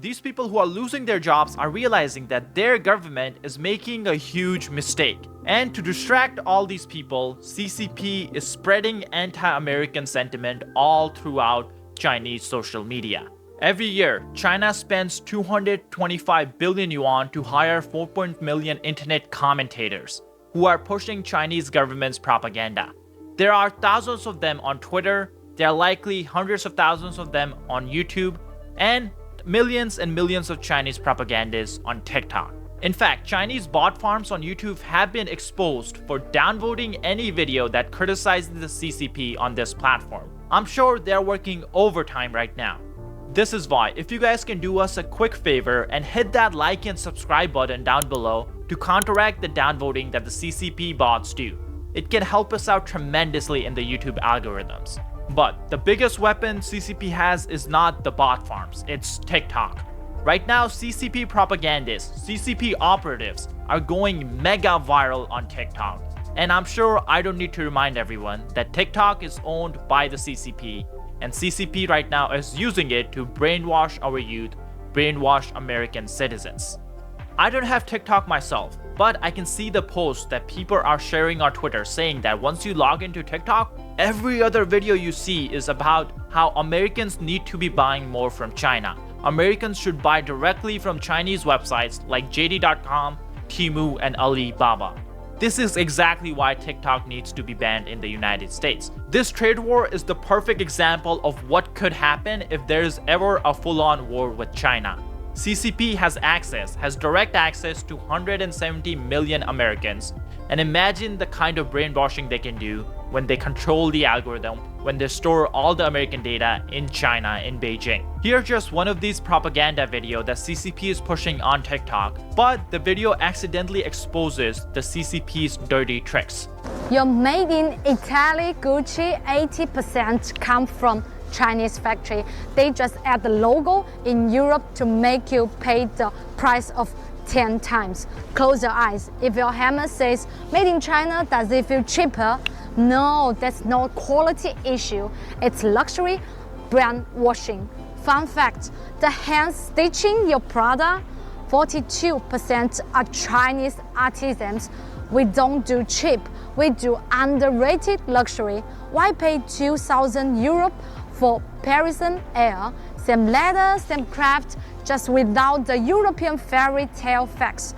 these people who are losing their jobs are realizing that their government is making a huge mistake. And to distract all these people, CCP is spreading anti-American sentiment all throughout Chinese social media. Every year, China spends 225 billion yuan to hire 4 million internet commentators who are pushing Chinese government's propaganda. There are thousands of them on Twitter, there are likely hundreds of thousands of them on YouTube, and millions and millions of Chinese propagandists on TikTok. In fact, Chinese bot farms on YouTube have been exposed for downvoting any video that criticizes the CCP on this platform. I'm sure they're working overtime right now. This is why, if you guys can do us a quick favor and hit that like and subscribe button down below to counteract the downvoting that the CCP bots do, it can help us out tremendously in the YouTube algorithms. But the biggest weapon CCP has is not the bot farms, it's TikTok. Right now, CCP propagandists, CCP operatives are going mega viral on TikTok. And I'm sure I don't need to remind everyone that TikTok is owned by the CCP, and CCP right now is using it to brainwash our youth, brainwash American citizens. I don't have TikTok myself, but I can see the posts that people are sharing on Twitter saying that once you log into TikTok, every other video you see is about how Americans need to be buying more from China. Americans should buy directly from Chinese websites like JD.com, Temu, and Alibaba. This is exactly why TikTok needs to be banned in the United States. This trade war is the perfect example of what could happen if there is ever a full-on war with China. CCP has direct access to 170 million Americans, and imagine the kind of brainwashing they can do when they control the algorithm, when they store all the American data in China, in Beijing. Here's just one of these propaganda videos that CCP is pushing on TikTok, but the video accidentally exposes the CCP's dirty tricks. Your made in Italy Gucci 80% come from Chinese factory. They just add the logo in Europe to make you pay the price of 10 times. Close your eyes. If your hammer says made in China, does it feel cheaper? No, that's not quality issue. It's luxury brand washing. Fun fact, the hand stitching your product, 42% are Chinese artisans. We don't do cheap, we do underrated luxury. Why pay 2,000 euro for Parisian air? Same leather, same craft, just without the European fairy tale facts.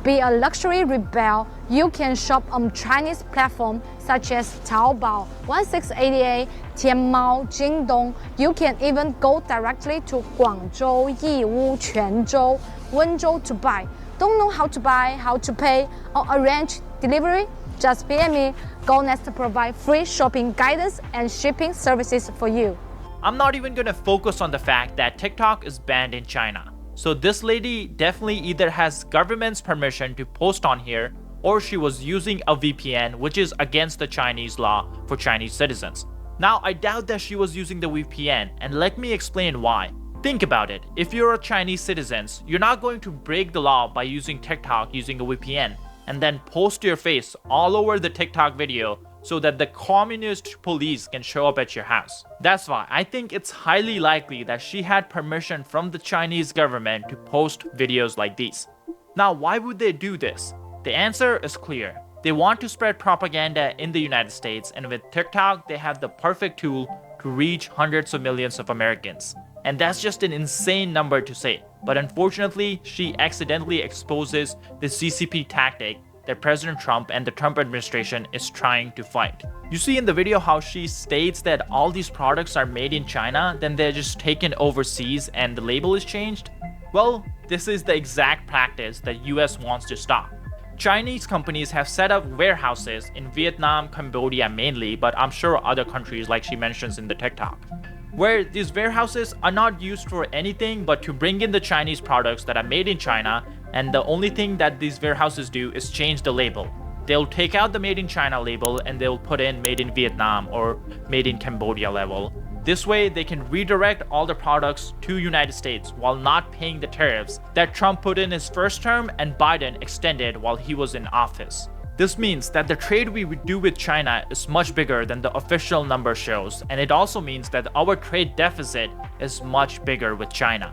Be a luxury rebel, you can shop on Chinese platforms such as Taobao, 1688, Tianmao, Jingdong. You can even go directly to Guangzhou, Yiwu, Quanzhou, Wenzhou to buy. Don't know how to buy, how to pay, or arrange delivery? Just PM me. GoNest to provide free shopping guidance and shipping services for you. I'm not even gonna focus on the fact that TikTok is banned in China. So this lady definitely either has government's permission to post on here, or she was using a VPN, which is against the Chinese law for Chinese citizens. Now, I doubt that she was using the VPN, and let me explain why. Think about it. If you're a Chinese citizen, you're not going to break the law by using TikTok using a VPN, and then post your face all over the TikTok video so that the communist police can show up at your house. That's why I think it's highly likely that she had permission from the Chinese government to post videos like these. Now, why would they do this? The answer is clear. They want to spread propaganda in the United States, and with TikTok, they have the perfect tool to reach hundreds of millions of Americans. And that's just an insane number to say. But unfortunately, she accidentally exposes the CCP tactic that President Trump and the Trump administration is trying to fight. You see in the video how she states that all these products are made in China, then they're just taken overseas and the label is changed? Well, this is the exact practice that US wants to stop. Chinese companies have set up warehouses in Vietnam, Cambodia mainly, but I'm sure other countries like she mentions in the TikTok, where these warehouses are not used for anything but to bring in the Chinese products that are made in China, and the only thing that these warehouses do is change the label. They'll take out the made in China label and they'll put in made in Vietnam or made in Cambodia label. This way they can redirect all the products to United States while not paying the tariffs that Trump put in his first term and Biden extended while he was in office. This means that the trade we would do with China is much bigger than the official number shows, and it also means that our trade deficit is much bigger with China.